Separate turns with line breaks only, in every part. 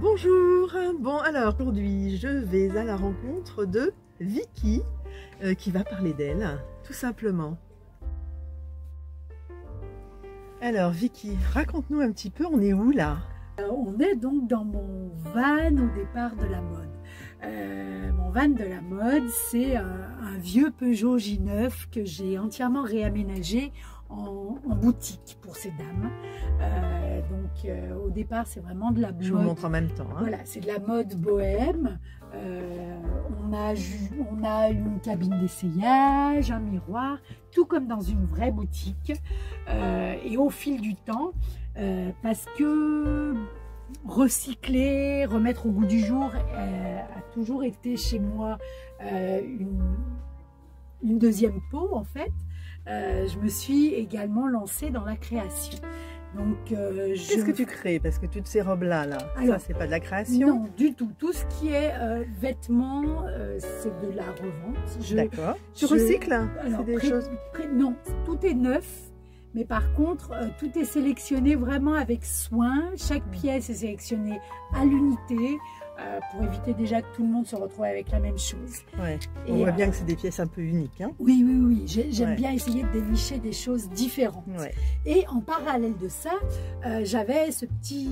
Bonjour, bon alors aujourd'hui je vais à la rencontre de Vicky qui va parler d'elle, tout simplement. Alors Vicky, raconte-nous un petit peu, on est où là?
On est donc dans mon van au départ de la mode. Mon van de la mode, c'est un vieux Peugeot J9 que j'ai entièrement réaménagé en boutique pour ces dames. Au départ, c'est vraiment de la mode.
Je vous montre en même temps. Hein.
Voilà, c'est de la mode bohème. On a une cabine d'essayage, un miroir, tout comme dans une vraie boutique. Et au fil du temps, parce que recycler, remettre au goût du jour a toujours été chez moi une deuxième peau en fait. Je me suis également lancée dans la création. Donc,
qu'est-ce que tu crées? Parce que toutes ces robes-là, ça c'est pas de la création?
Non, du tout. Tout ce qui est vêtements, c'est de la revente.
D'accord. Tu recycles?
Alors,
des choses...
non, tout est neuf. Mais par contre, tout est sélectionné vraiment avec soin. Chaque pièce est sélectionnée à l'unité pour éviter déjà que tout le monde se retrouve avec la même chose.
Ouais. On voit bien que c'est des pièces un peu uniques. Hein.
Oui, oui, oui. J'aime bien essayer de dénicher des choses différentes. Ouais. Et en parallèle de ça, j'avais ce petit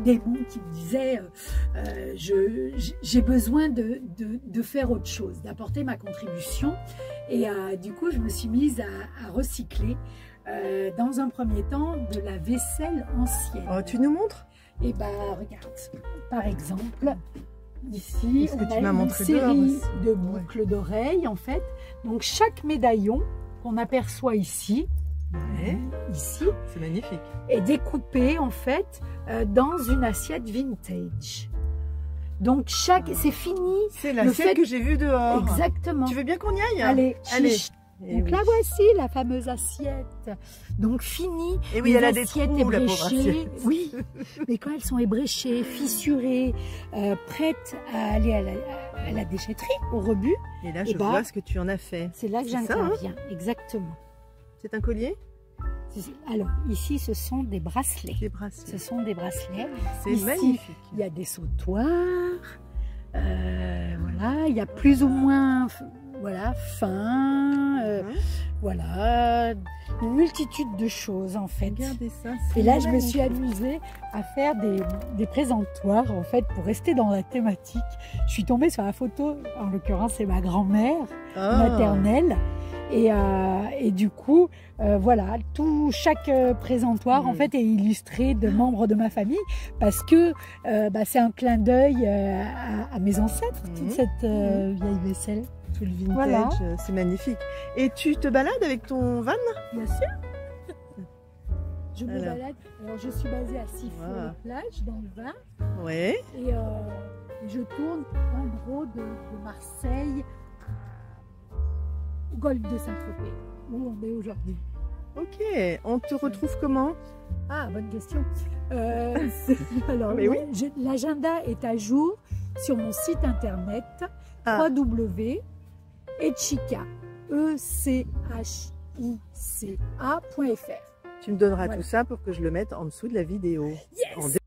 démon qui me disait j'ai besoin de faire autre chose, d'apporter ma contribution. Et du coup, je me suis mise à recycler, dans un premier temps, de la vaisselle ancienne.
Oh, tu nous montres?
Et bien, regarde, par exemple, ici, on a une série de boucles d'oreilles, en fait. Donc, chaque médaillon qu'on aperçoit ici, ici,
c'est magnifique,
est découpé, en fait, dans une assiette vintage. Donc, c'est fini.
C'est l'assiette que j'ai vue dehors.
Exactement.
Tu veux bien qu'on y aille?
Allez, allez. Donc
oui.
la voici, la fameuse assiette. Donc finie.
Et oui, elle a des trous, la pauvre assiette.
Oui, mais quand elles sont ébréchées, fissurées, prêtes à aller à la déchetterie, au rebut.
Et là, je vois ce que tu en as fait.
C'est là que j'interviens, exactement.
C'est un collier?
Alors, ici, ce sont des bracelets.
Des bracelets.
Ce sont des bracelets.
C'est magnifique.
Il y a des sautoirs. Voilà, il y a plus ou moins... Voilà, fin, voilà, une multitude de choses en fait.
Regardez ça.
Et là, je me suis amusée à faire des présentoirs en fait pour rester dans la thématique. Je suis tombée sur la photo, en l'occurrence c'est ma grand-mère maternelle. Et du coup, voilà, chaque présentoir en fait est illustré de membres de ma famille parce que c'est un clin d'œil à mes ancêtres, toute cette vieille vaisselle.
Tout le vintage,
voilà.
C'est magnifique. Et tu te balades avec ton van?
Bien sûr. Je me balade. Alors, je suis basée à Sifflot-les-Plages, dans le Var.
Ouais.
Et je tourne en gros de Marseille au golfe de Saint-Tropez, où on est aujourd'hui.
Ok. On te retrouve comment?
Ah, bonne question. Alors, oui. L'agenda est à jour sur mon site internet www.echica.fr. Tu
me donneras tout ça pour que je le mette en dessous de la vidéo.
Yes.